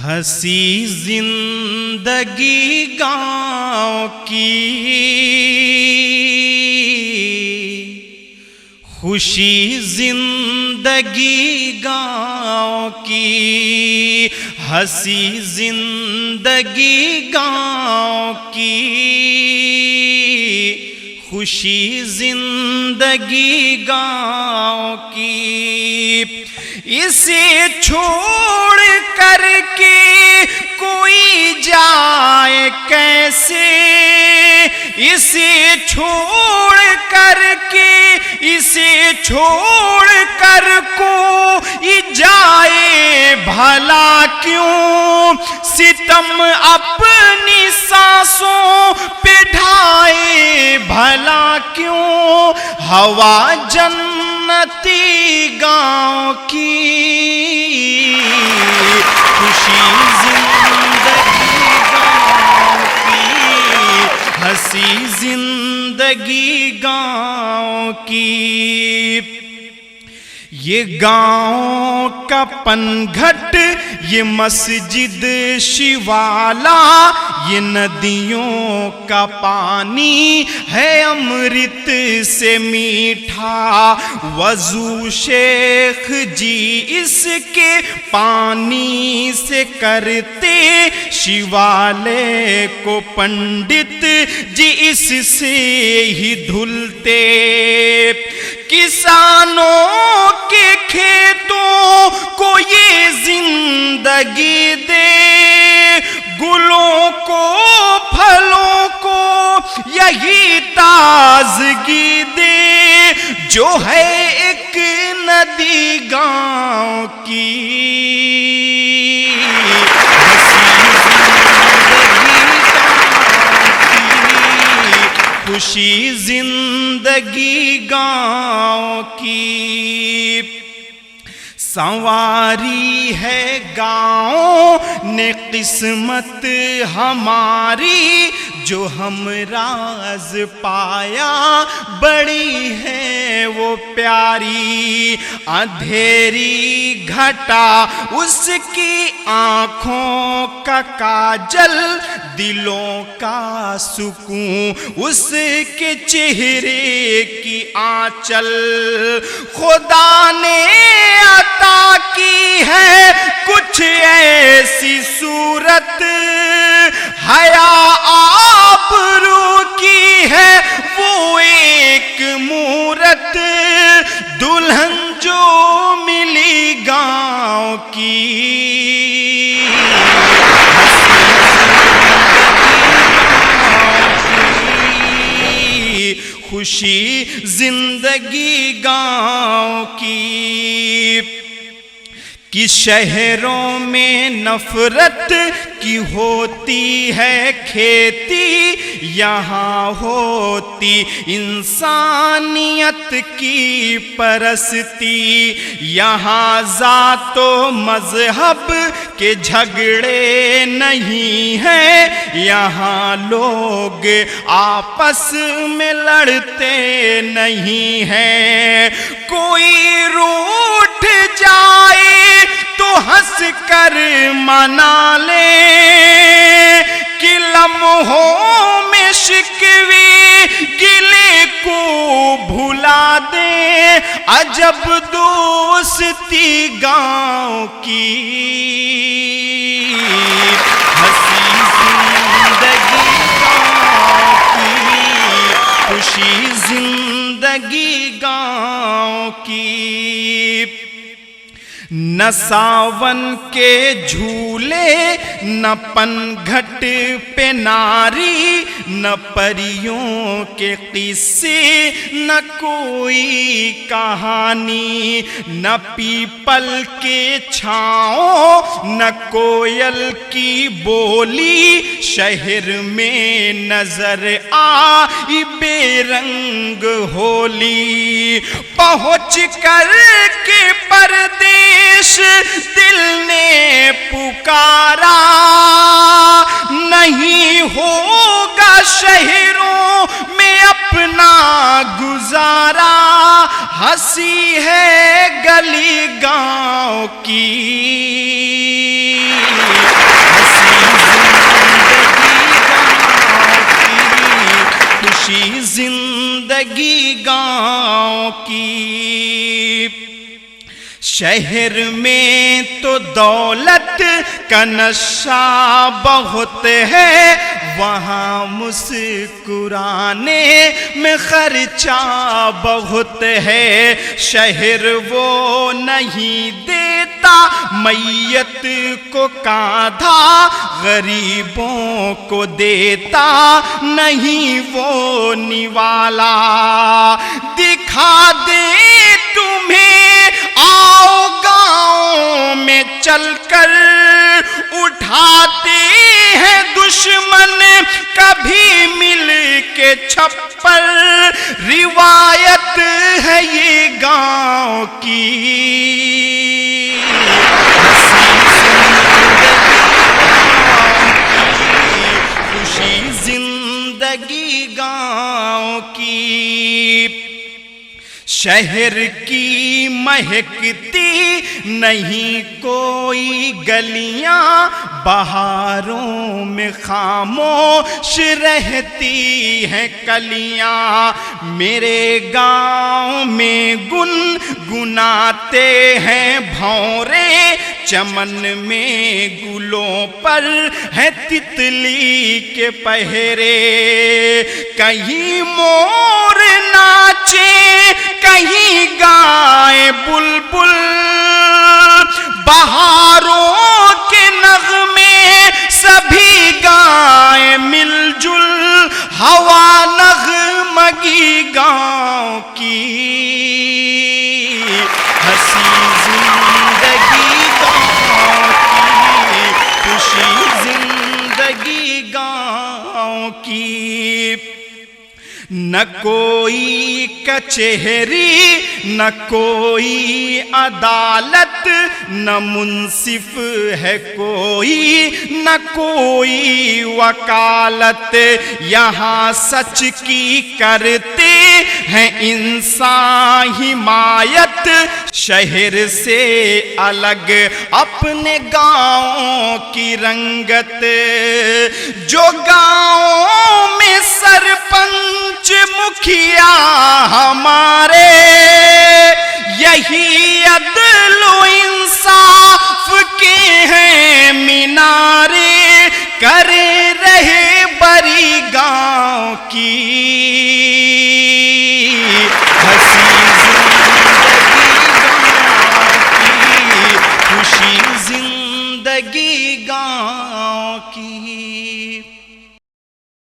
ہنسی زندگی گاؤں کی، خوشی زندگی گاؤں کی، ہنسی زندگی گاؤں کی، خوشی زندگی گاؤں کی۔ اسے چھوڑ کر کے کوئی جائے کیسے، اسے چھوڑ کر کے، اسے چھوڑ کر کوئی جائے بھلا کیوں، ستم اپنی سانسوں پہ ڈھائے بھلا کیوں، ہوا جنتی گاؤں کی، خوشی زندگی گاؤں کی، ہنسی زندگی گاؤں کی۔ یہ گاؤں کا پنگھٹ، یہ مسجد شیوالا، یہ ندیوں کا پانی ہے امرت سے میٹھا، وضو شیخ جی اس کے پانی سے کرتے، شیوالے کو پنڈت جی اس سے ہی دھلتے، کسانوں کے کھیتوں کو یہ زندگی دے، گلوں کو پھلوں کو یہی تازگی دے، جو ہے ایک ندی گاؤں کی، خوشی زندگی گاؤں کی۔ سنواری ہے گاؤں نے قسمت ہماری، جو ہم راز پایا بڑی ہے وہ پیاری، اندھیری گھٹا اس کی آنکھوں کا کاجل، دلوں کا سکون اس کے چہرے کی آنچل، خدا نے عطا کی ہے کچھ ایسی صورت، حیا آبرو کی ہے وہ ایک مورت، دلہن جو ملی گاؤں کی، خوشی زندگی گاؤں کی۔ کہ شہروں میں نفرت کی ہوتی ہے کھیتی، یہاں ہوتی انسانیت کی پرستی، یہاں ذات و مذہب کے جھگڑے نہیں ہیں، یہاں لوگ آپس میں لڑتے نہیں ہیں، کوئی روٹھ جائے تو ہنس کر منا لے، کہ لمحوں میں شکوے گلے کو بھلا دے، عجب دوستی گاؤں کی، ہنسی زندگی گاؤں کی، خوشی زندگی گاؤں کی۔ نہ ساون کے جھولے، نہ پنگھٹ پہ ناری، نہ پریوں کے قصے، نہ کوئی کہانی، نہ پیپل کے چھاؤں، نہ کوئل کی بولی، شہر میں نظر آئی بے رنگ ہولی، پہنچ کر کے پردیش دل نے پکارا، نہیں ہوگا شہروں میں اپنا گزارا، ہنسی ہے گلی گاؤں کی، زندگی گاؤں کی. شہر میں تو دولت کا نشہ بہت ہے، وہاں مسکرانے میں خرچہ بہت ہے. شہر وہ نہیں دیتا میت کو کاندھا، غریبوں کو دیتا نہیں وہ نوالا. دکھا دے تمہیں آؤ گاؤں میں چل کر، اٹھاتے ہیں دشمن کبھی مل کے چھپر. روایت ہے یہ گاؤں کی، خوشی زندگی گاؤں کی. شہر کی مہکتی نہیں کوئی گلیاں، بہاروں میں خاموش رہتی ہیں کلیاں. میرے گاؤں میں گنگناتے ہیں بھونرے، چمن میں گلوں پر ہے تتلی کے پہرے. کہیں مور ناچے کہیں گائے بلبل، بہاروں کے نغمے سبھی گائے مل جل. ہوا نغمگی گاؤں کی، ہنسی زندگی گاؤں کی، خوشی زندگی گاؤں کی. نہ کوئی کچہری نہ کوئی عدالت، نہ منصف ہے کوئی نہ کوئی وکالت. یہاں سچ کی کرتے ہیں انسان حمایت، شہر سے الگ اپنے گاؤں کی رنگت. جو گاؤں میں سرپنچ مکھیا ہمارے، یہی عدل و انصاف کے ہیں مینارے. کرے رہے بری گاؤں کی، ہنسی زندگی گاؤں کی، خوشی زندگی گاؤں کی.